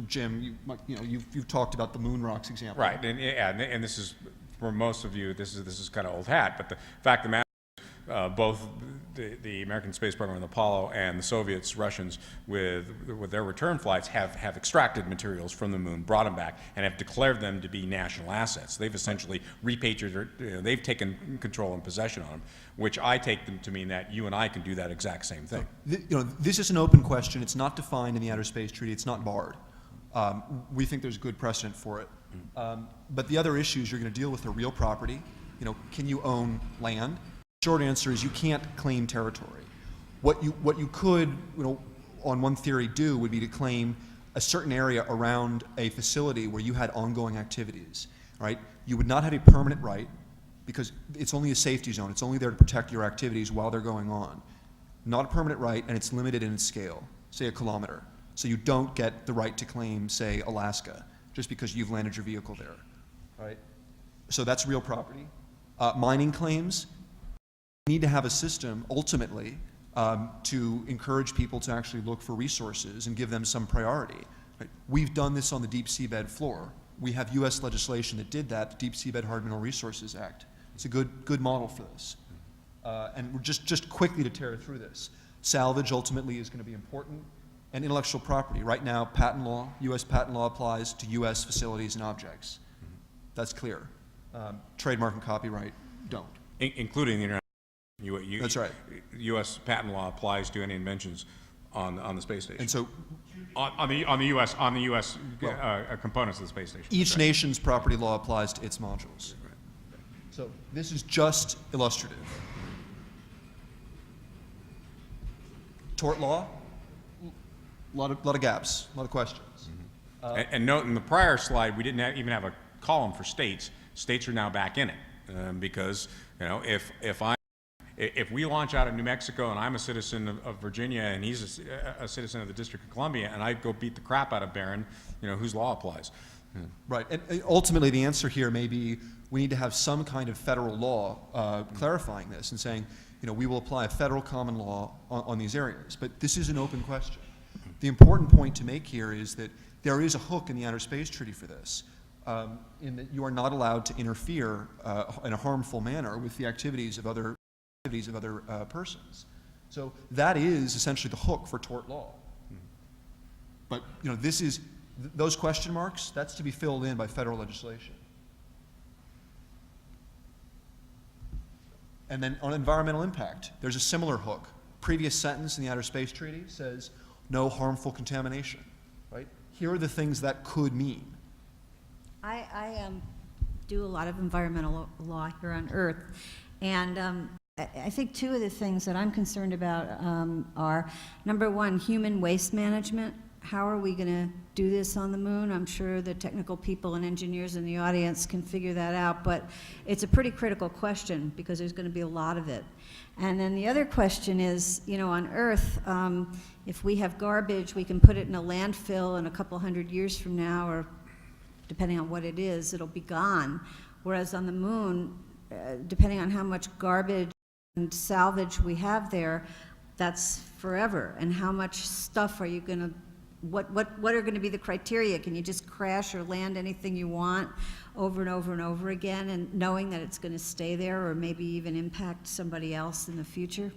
Jim, you've talked about the moon rocks example. Right, and this is, for most of you, this is kind of old hat, but the fact of the matter is, both the American space program, the Apollo, and the Soviets, Russians, with their return flights, have extracted materials from the moon, brought them back, and have declared them to be national assets. They've essentially repatriated, they've taken control and possession on them, which I take them to mean that you and I can do that exact same thing. This is an open question. It's not defined in the Outer Space Treaty. It's not barred. We think there's good precedent for it. But the other issues you're going to deal with are real property. Can you own land? Short answer is you can't claim territory. What you could, on one theory, do would be to claim a certain area around a facility where you had ongoing activities, right? You would not have a permanent right because it's only a safety zone. It's only there to protect your activities while they're going on. Not a permanent right, and it's limited in its scale, say 1 kilometer. So you don't get the right to claim, say, Alaska, just because you've landed your vehicle there, right? So that's real property. Mining claims, you need to have a system, ultimately, to encourage people to actually look for resources and give them some priority. Right? We've done this on the deep seabed floor. We have U.S. legislation that did that, the Deep Seabed Hard Mineral Resources Act. It's a good model for this. And we're just quickly to tear through this. Salvage ultimately is going to be important. And intellectual property. Right now, patent law, U.S. patent law applies to U.S. facilities and objects. That's clear. Trademark and copyright don't. Including the international. That's right. U.S. patent law applies to any inventions on the space station. And so on the U.S. Components of the space station. each nation's property law applies to its modules. So this is just illustrative. Tort law, a lot of gaps, a lot of questions. And note in the prior slide, we didn't even have a column for states. States are now back in it because if we launch out of New Mexico and I'm a citizen of Virginia and he's a citizen of the District of Columbia and I go beat the crap out of Berin, whose law applies? Right, and ultimately the answer here may be we need to have some kind of federal law clarifying this and saying, we will apply a federal common law on these areas. But this is an open question. The important point to make here is that there is a hook in the Outer Space Treaty for this, in that you are not allowed to interfere in a harmful manner with the activities of other persons. So that is essentially the hook for tort law. But this is those question marks. That's to be filled in by federal legislation. And then on environmental impact, there's a similar hook. Previous sentence in the Outer Space Treaty says no harmful contamination, right? Here are the things that could mean. I do a lot of environmental law here on Earth, and I think two of the things that I'm concerned about are, number one, human waste management. How are we going to do this on the moon? I'm sure the technical people and engineers in the audience can figure that out, but it's a pretty critical question because there's going to be a lot of it. And then the other question is, on Earth, if we have garbage, we can put it in a landfill, and a couple hundred years from now, or depending on what it is, it'll be gone. Whereas on the moon, depending on how much garbage and salvage we have there, that's forever. And how much stuff are you going to, what are going to be the criteria? Can you just crash or land anything you want over and over and over again, and knowing that it's going to stay there or maybe even impact somebody else in the future?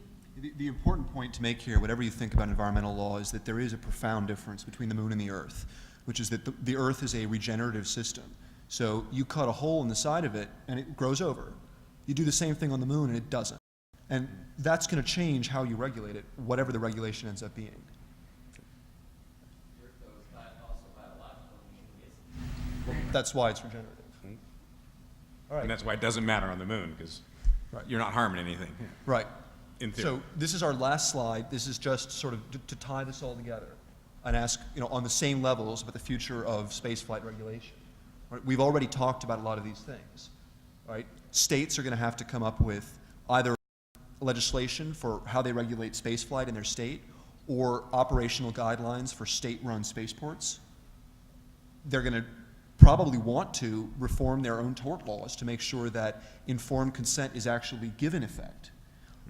The important point to make here, whatever you think about environmental law, is that there is a profound difference between the moon and the Earth, which is that the Earth is a regenerative system. So you cut a hole in the side of it and it grows over. You do the same thing on the moon and it doesn't. And that's going to change how you regulate it, whatever the regulation ends up being. Well, that's why it's regenerative. All right. And that's why it doesn't matter on the moon, because you're not harming anything. Right. In theory. So this is our last slide. This is just sort of to tie this all together and ask, on the same levels about the future of spaceflight regulation. Right? We've already talked about a lot of these things. Right? States are going to have to come up with either legislation for how they regulate spaceflight in their state or operational guidelines for state-run spaceports. They're going to probably want to reform their own tort laws to make sure that informed consent is actually given effect.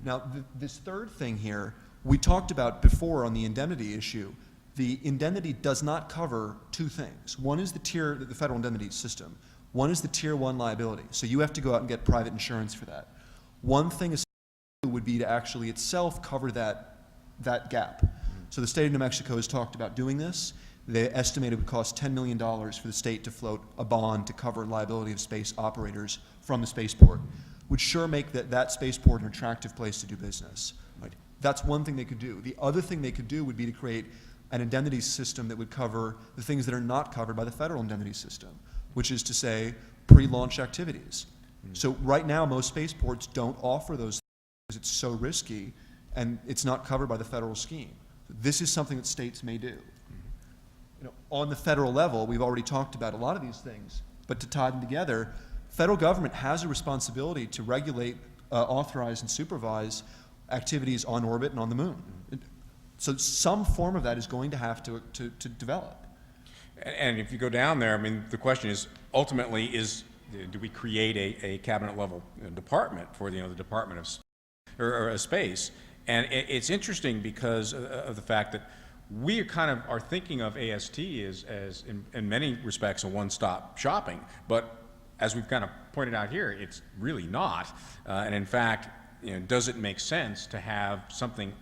Now, this third thing here, we talked about before on the indemnity issue. The indemnity does not cover two things. One is the federal indemnity system. One is the Tier 1 liability. So you have to go out and get private insurance for that. One thing is would be to actually itself cover that gap. So the state of New Mexico has talked about doing this. They estimate it would cost $10 million for the state to float a bond to cover liability of space operators from the spaceport. Would sure make that spaceport an attractive place to do business. Right? That's one thing they could do. The other thing they could do would be to create an indemnity system that would cover the things that are not covered by the federal indemnity system, which is to say pre-launch activities. So right now, most spaceports don't offer those things because it's so risky and it's not covered by the federal scheme. This is something that states may do. You know, on the federal level, we've already talked about a lot of these things, but to tie them together, federal government has a responsibility to regulate, authorize, and supervise activities on orbit and on the moon. So some form of that is going to have to develop. And if you go down there, I mean, the question is, ultimately, do we create a cabinet-level department for the Department of Space? And it's interesting because of the fact that we kind of are thinking of AST as in many respects, a one-stop shopping. But as we've kind of pointed out here, it's really not. And in fact, does it make sense to have something?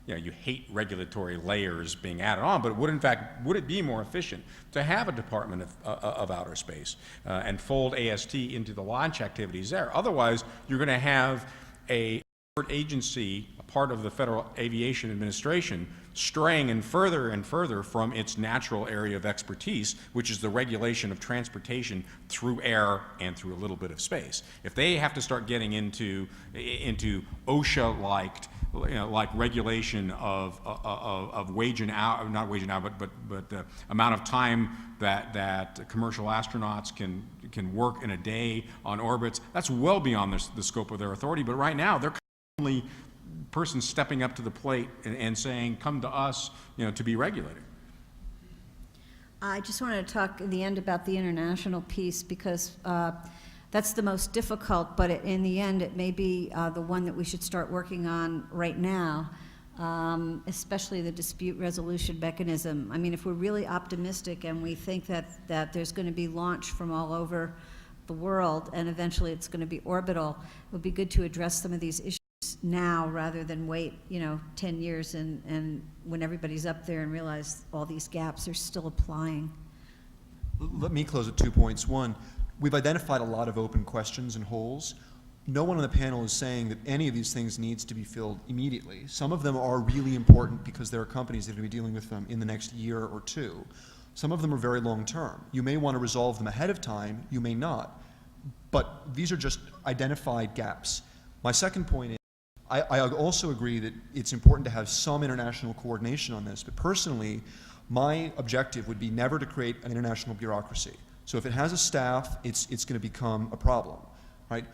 You hate regulatory layers being added on, but would it be more efficient to have a Department of Outer Space and fold AST into the launch activities there? Otherwise, you're going to have a agency, a part of the Federal Aviation Administration, straying and further from its natural area of expertise, which is the regulation of transportation through air and through a little bit of space. If they have to start getting into OSHA-like, like regulation of wage and hour, not wage and hour, but the amount of time that commercial astronauts can work in a day on orbits, that's well beyond the scope of their authority. But right now, they're only person stepping up to the plate and saying, come to us, to be regulated. I just wanted to talk in the end about the international piece because that's the most difficult, but in the end, it may be the one that we should start working on right now, especially the dispute resolution mechanism. I mean, if we're really optimistic and we think that there's going to be launch from all over the world and eventually it's going to be orbital, it would be good to address some of these issues now rather than wait, 10 years and when everybody's up there and realize all these gaps are still applying. Let me close with 2 points. One, we've identified a lot of open questions and holes. No one on the panel is saying that any of these things needs to be filled immediately. Some of them are really important because there are companies that are going to be dealing with them in the next year or two. Some of them are very long term. You may want to resolve them ahead of time, you may not. But these are just identified gaps. My second point is, I also agree that it's important to have some international coordination on this, but personally, my objective would be never to create an international bureaucracy. So if it has a staff, it's going to become a problem, right?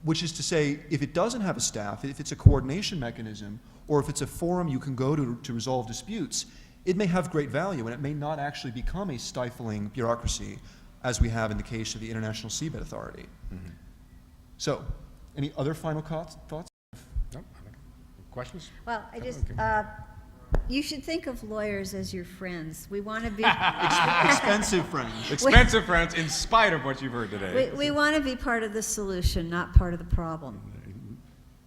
Which is to say, if it doesn't have a staff, if it's a coordination mechanism, or if it's a forum you can go to resolve disputes, it may have great value, and it may not actually become a stifling bureaucracy, as we have in the case of the International Seabed Authority. Mm-hmm. So, any other final thoughts? No? Questions? Well, I just, Okay. you should think of lawyers as your friends. We want to be, Expensive friends. Expensive friends, in spite of what you've heard today. we want to be part of the solution, not part of the problem.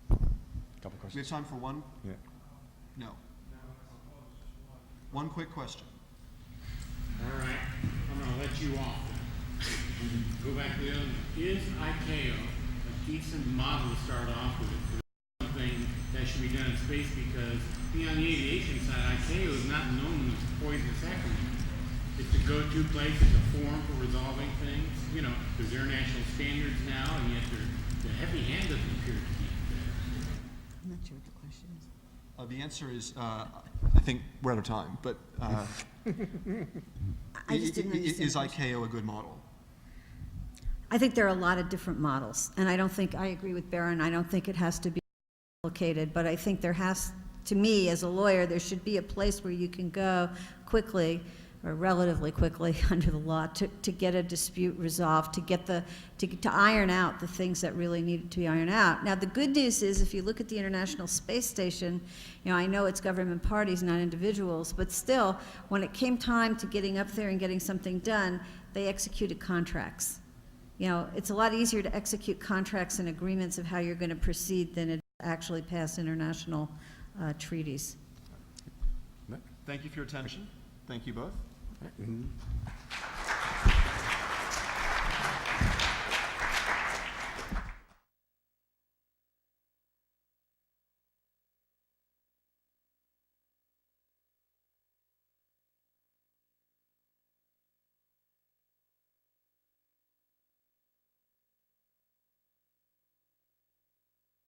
Couple We questions? have time for one? Yeah. No. One quick question. All right, I'm gonna let you off. Go back to the other one. Is ICAO a decent model to start off with for something that should be done in space? Because on the aviation side, ICAO is not known as a poisonous acronym. It's a go-to place, it's a forum for resolving things. There's international standards now, and yet the heavy hand doesn't appear to be there. I'm not sure what the question is. The answer is, I think we're out of time, but I just didn't understand is the question. ICAO a good model? I think there are a lot of different models, and I agree with Berin, I don't think it has to be complicated, but I think there has, to me, as a lawyer, there should be a place where you can go quickly, or relatively quickly under the law, to get a dispute resolved, to iron out the things that really needed to be ironed out. Now, the good news is, if you look at the International Space Station, I know it's government parties, not individuals, but still, when it came time to getting up there and getting something done, they executed contracts. It's a lot easier to execute contracts and agreements of how you're going to proceed than it actually pass international treaties. Thank you for your attention. Thank you both.